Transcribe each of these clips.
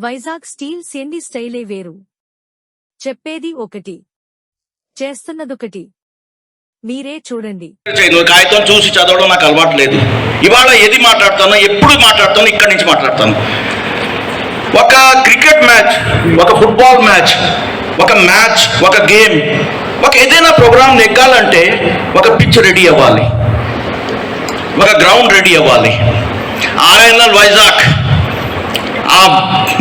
Vizag steel సెండి స్టైలే వేరు. చెప్పేది ఒకటి, చేస్తున్నదొకటి. మీరే చూడండి. కాగితం చూసి చదవడం నాకు అలవాటు లేదు. ఇవాళ ఏది మాట్లాడతానో, ఎప్పుడు మాట్లాడతానో ఇక్కడి నుంచి మాట్లాడతాను. ఒక క్రికెట్ మ్యాచ్, ఒక ఫుట్బాల్ మ్యాచ్, ఒక గేమ్, ఒక ఏదైనా ప్రోగ్రామ్ నెగ్గాలంటే ఒక పిచ్ రెడీ అవ్వాలి, ఒక గ్రౌండ్ రెడీ అవ్వాలి. ఆర్ఎన్ఎల్ వైజాగ్ ఆ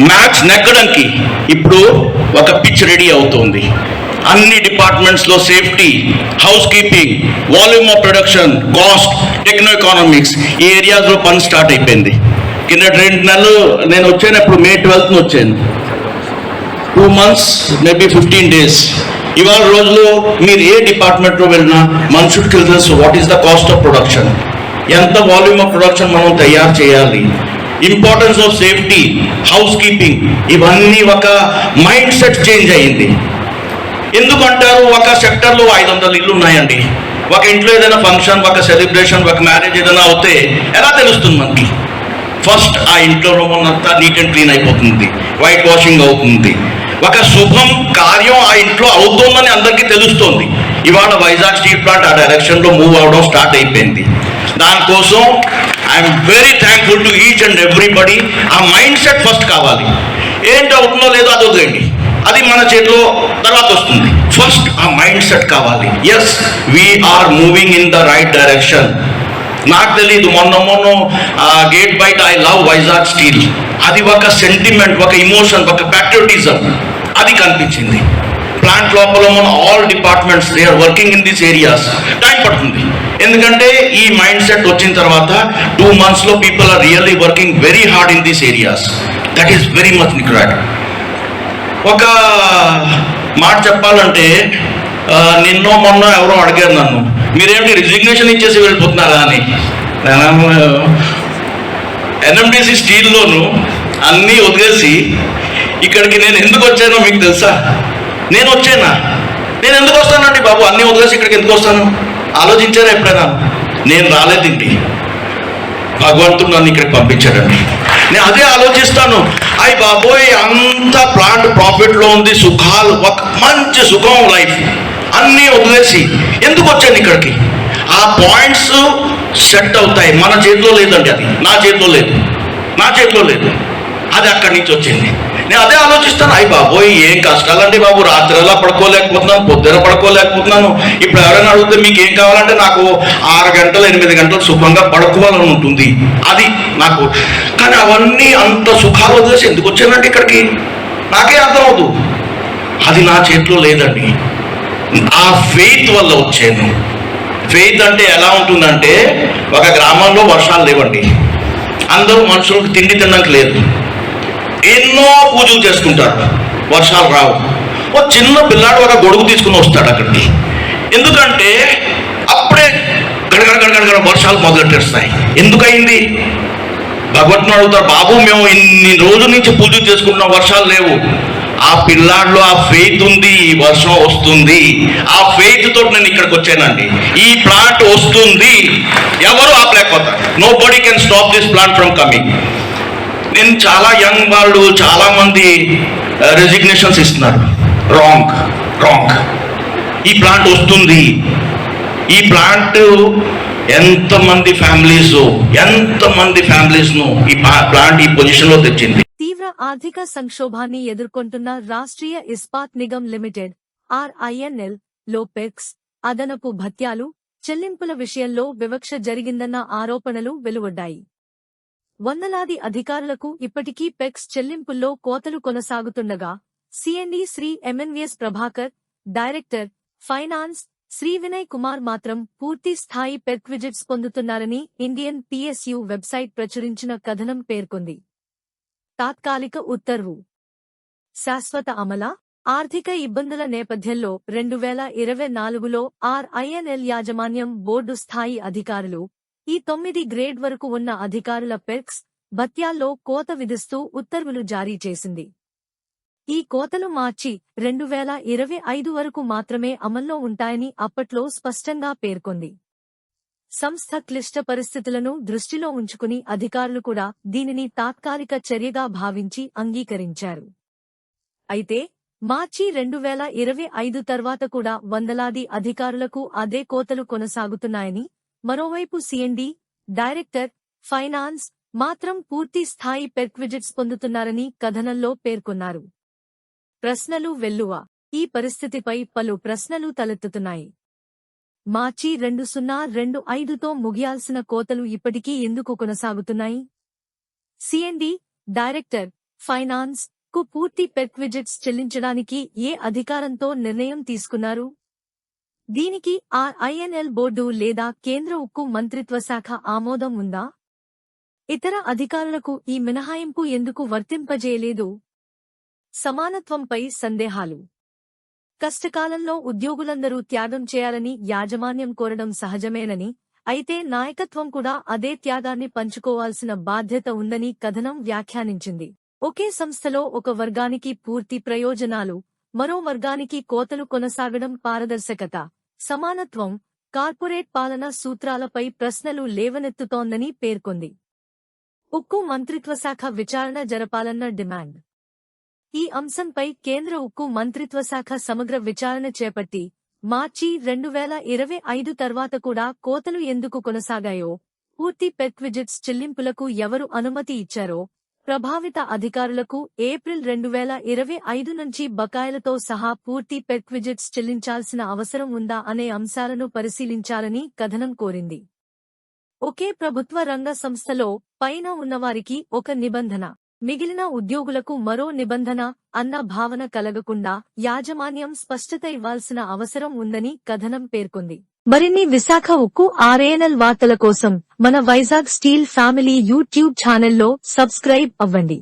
మ్యాచ్ నెగ్గడానికి ఇప్పుడు ఒక పిచ్ రెడీ అవుతుంది. అన్ని డిపార్ట్మెంట్స్లో safety, housekeeping, volume of production, cost, techno economics ఈ ఏరియాస్లో పని స్టార్ట్ అయిపోయింది. కింద 2 నెలలు నేను వచ్చాను, మే 12th వచ్చాను. 2 months, మేబీ 15 days. ఇవాళ రోజులో మీరు ఏ డిపార్ట్మెంట్లో వెళ్ళినా మనుషుడికి తెలుసు what is the cost of production, ఎంత వాల్యూమ్ ఆఫ్ ప్రొడక్షన్ మనం తయారు చేయాలి, importance of safety, house keeping, ఇవన్నీ ఒక మైండ్ సెట్ చేంజ్ అయ్యింది. ఎందుకంటారు, ఒక సెక్టర్లో 500 ఇళ్ళు ఉన్నాయండి. ఒక ఇంట్లో ఏదైనా ఫంక్షన్, ఒక సెలబ్రేషన్, ఒక మ్యారేజ్ ఏదైనా అవుతే ఎలా తెలుస్తుంది మనకి? ఫస్ట్ ఆ ఇంట్లో ఉన్నంతా నీట్ అండ్ క్లీన్ అయిపోతుంది, వైట్ వాషింగ్ అవుతుంది, ఒక శుభం కార్యం ఆ ఇంట్లో అవుతుందని అందరికీ తెలుస్తుంది. ఇవాళ వైజాగ్ స్టీల్ ప్లాంట్ ఆ డైరెక్షన్లో మూవ్ అవడం స్టార్ట్ అయిపోయింది. దానికోసం I'm very thankful to each and everybody. ఆ మైండ్ సెట్ ఫస్ట్ కావాలి. ఏంటి అవుతుందో లేదో అది వదిలేండి, అది మన చేతిలో తర్వాత వస్తుంది. ఫస్ట్ ఆ మైండ్ సెట్ కావాలి. Yes, we're moving in the right direction. నాకు తెలీదు, మొన్న గేట్ బయట ఐ లవ్ వైజాగ్ స్టీల్, అది ఒక సెంటిమెంట్, ఒక ఇమోషన్, ఒక ప్యాట్రియోటిజం అది కనిపించింది. ప్లాంట్ లోపల మన all departments they are working in these areas. Time పడుతుంది, ఎందుకంటే ఈ మైండ్ సెట్ వచ్చిన తర్వాత 2 monthsలో people are really working very hard in these areas. That is very much required. ఒక మాట చెప్పాలంటే, మొన్న ఎవరో అడిగారు నన్ను, మీరేమిటి రిజిగ్నేషన్ ఇచ్చేసి వెళ్ళిపోతున్నారా అని. ఎన్ఎండిసి స్టీల్లోను అన్నీ వదిలేసి ఇక్కడికి నేను ఎందుకు వచ్చానో మీకు తెలుసా? నేను ఎందుకు వస్తానండి బాబు, అన్నీ వదిలేసి ఇక్కడికి ఎందుకు వస్తాను? ఆలోచించారా ఎప్పుడైనా? నేను రాలేదండి, భగవంతుడు నన్ను ఇక్కడికి పంపించాడండి. నేను అదే ఆలోచిస్తాను, అయ్యి బాబోయ్ అంత ప్లాంట్ ప్రాఫిట్లో ఉంది, సుఖాలు, ఒక మంచి సుఖం లైఫ్, అన్నీ వదిలేసి ఎందుకు వచ్చాను ఇక్కడికి? ఆ పాయింట్స్ సెట్ అవుతాయి. మన చేతిలో లేదండి, అది నా చేతిలో లేదు, అది అక్కడి నుంచి వచ్చింది. నేను అదే ఆలోచిస్తాను, అయ్యి బాబోయ్ ఏం కష్టాలండి బాబు, రాత్రిలా పడుకోలేకపోతున్నాను, పొద్దున పడుకోలేకపోతున్నాను. ఇప్పుడు ఎవరైనా అడిగితే మీకు ఏం కావాలంటే నాకు 6 గంటలు 8 గంటలు సుఖంగా పడుకోవాలని ఉంటుంది, అది నాకు. కానీ అవన్నీ అంత సుఖాలు వదిలేసి ఎందుకు వచ్చానండి ఇక్కడికి? నాకే అర్థమవుతూ, అది నా చేతిలో లేదండి. ఆ ఫెయిత్ వల్ల వచ్చాను. ఫెయిత్ అంటే ఎలా ఉంటుందంటే, ఒక గ్రామంలో వర్షాలు లేవండి, అందరూ మనుషులకు తిండి తినడానికి లేదు, ఎన్నో పూజలు చేసుకుంటారు, వర్షాలు రావు. ఓ చిన్న పిల్లాడు ఒక గొడుగు తీసుకుని వస్తాడు అక్కడికి, ఎందుకంటే అప్పుడే గడగడ వర్షాలు మొదలెట్టేస్తాయి. ఎందుకయింది? భగవంతుని అడుగుతారు, బాబు మేము ఇన్ని రోజుల నుంచి పూజలు చేసుకుంటున్నాం, వర్షాలు లేవు. ఆ పిల్లాడిలో ఆ ఫెయిత్ ఉంది, వర్షం వస్తుంది. ఆ ఫెయిత్ తోటి నేను ఇక్కడికి వచ్చానండి. ఈ ప్లాంట్ వస్తుంది, ఎవరు ఆపలేకపోతారు. Nobody can stop this plant from coming. నేను చాలా యంగ్ వాళ్ళు చాలామంది రెసిగ్నేషన్స్ ఇస్తున్నారు. రాంగ్. ఈ ప్లాంట్ వస్తుంది. ఈ ప్లాంట్ ఎంతమంది ఫ్యామిలీస్ను ఈ ప్లాంట్ ఈ పొజిషన్లో తెచ్చింది. తీవ్ర ఆర్థిక సంక్షోభాన్ని ఎదుర్కొంటున్న రాష్ట్రీయ ఇస్పాత్ నిగమ్ లిమిటెడ్ RINL లో పెక్స్ అదనపు భత్యాలు చెల్లింపుల విషయంలో వివక్ష జరిగిందన్న ఆరోపణలు వెలువడ్డాయి. వందలాది అధికారులకు ఇప్పటికీ పెక్స్ చెల్లింపుల్లో కోతలు కొనసాగుతుండగా CMD Shri MNVS Prabhakar, director finance Shri Vinay Kumar మాత్రం పూర్తి స్థాయి పెక్ విజిట్స్ పొందుతున్నారని ఇండియన్ PSU వెబ్సైట్ ప్రచురించిన కథనం పేర్కొంది. తాత్కాలిక ఉత్తర్వు శాశ్వత అమలా? ఆర్థిక ఇబ్బందుల నేపథ్యంలో 2024లో RINL యాజమాన్యం బోర్డు స్థాయి అధికారులు ఈ 9 గ్రేడ్ వరకు ఉన్న అధికారుల పెక్స్ భత్యాల్లో కోత విధిస్తూ ఉత్తర్వులు జారీ చేసింది. ఈ కోతలు మార్చి 2025 వరకు మాత్రమే అమల్లో ఉంటాయని అప్పట్లో స్పష్టంగా పేర్కొంది. సంస్థ క్లిష్ట పరిస్థితులను దృష్టిలో ఉంచుకుని అధికారులు కూడా దీనిని తాత్కాలిక చర్యగా భావించి అంగీకరించారు. అయితే మార్చి 2025 తర్వాత కూడా వందలాది అధికారులకు అదే కోతలు కొనసాగుతున్నాయని, మరోవైపు సిఎండి, డైరెక్టర్, ఫైనాన్స్ మాత్రం పూర్తి స్థాయి పెర్క్విజిట్స్ పొందుతున్నారని కథనంలో పేర్కొన్నారు. ప్రశ్నలు వెల్లువ. ఈ పరిస్థితిపై పలు ప్రశ్నలు తలెత్తుతున్నాయి. మార్చి 2025తో ముగియాల్సిన కోతలు ఇప్పటికీ ఎందుకు కొనసాగుతున్నాయి? సిఎండి, డైరెక్టర్, ఫైనాన్స్ కు పూర్తి పెర్క్విజిట్స్ చెల్లించడానికి ఏ అధికారంతో నిర్ణయం తీసుకున్నారు? దీనికి ఆర్ఐఎన్ఎల్ బోర్డు లేదా కేంద్ర ఉక్కు మంత్రిత్వ శాఖ ఆమోదం ఉందా? ఇతర అధికారులకు ఈ మినహాయింపు ఎందుకు వర్తింపజేయలేదు? సమానత్వంపై సందేహాలు. కష్టకాలంలో ఉద్యోగులందరూ త్యాగం చేయాలని యాజమాన్యం కోరడం సహజమేనని, అయితే నాయకత్వం కూడా అదే త్యాగాన్ని పంచుకోవాల్సిన బాధ్యత ఉందని కథనం వ్యాఖ్యానించింది. ఒకే సంస్థలో ఒక వర్గానికి పూర్తి ప్రయోజనాలు, మరో వర్గానికి కోతలు కొనసాగడం పారదర్శకత, సమానత్వం, కార్పొరేట్ పాలన సూత్రాలపై ప్రశ్నలు లేవనెత్తుతోందని పేర్కొంది. ఉక్కు మంత్రిత్వశాఖ విచారణ జరపాలన్న డిమాండ్. ఈ అంశంపై కేంద్ర ఉక్కు మంత్రిత్వశాఖ సమగ్ర విచారణ చేపట్టి మార్చి 2025 తర్వాత కూడా కోతలు ఎందుకు కొనసాగాయో, పూర్తి పెర్క్విజిట్స్ చెల్లింపులకు ఎవరు అనుమతి ఇచ్చారో, ప్రభావిత అధికారులకు ఏప్రిల్ 2025 నుంచి బకాయిలతో సహా పూర్తి పెర్క్విజిట్స్ చెల్లించాల్సిన అవసరం ఉందా అనే అంశాలను పరిశీలించాలని కథనం కోరింది. ఒకే ప్రభుత్వ రంగ సంస్థలో పైన ఉన్నవారికి ఒక నిబంధన, మిగిలిన ఉద్యోగులకు మరో నిబంధన అన్న భావన కలగకుండా యాజమాన్యం స్పష్టత ఇవ్వాల్సిన అవసరం ఉందని కథనం పేర్కొంది. మరిన్ని విశాఖ ఉక్కు ఆర్ఐఎన్ఎల్ వార్తల కోసం మన వైజాగ్ స్టీల్ ఫ్యామిలీ యూట్యూబ్ ఛానల్లో సబ్స్క్రైబ్ అవ్వండి.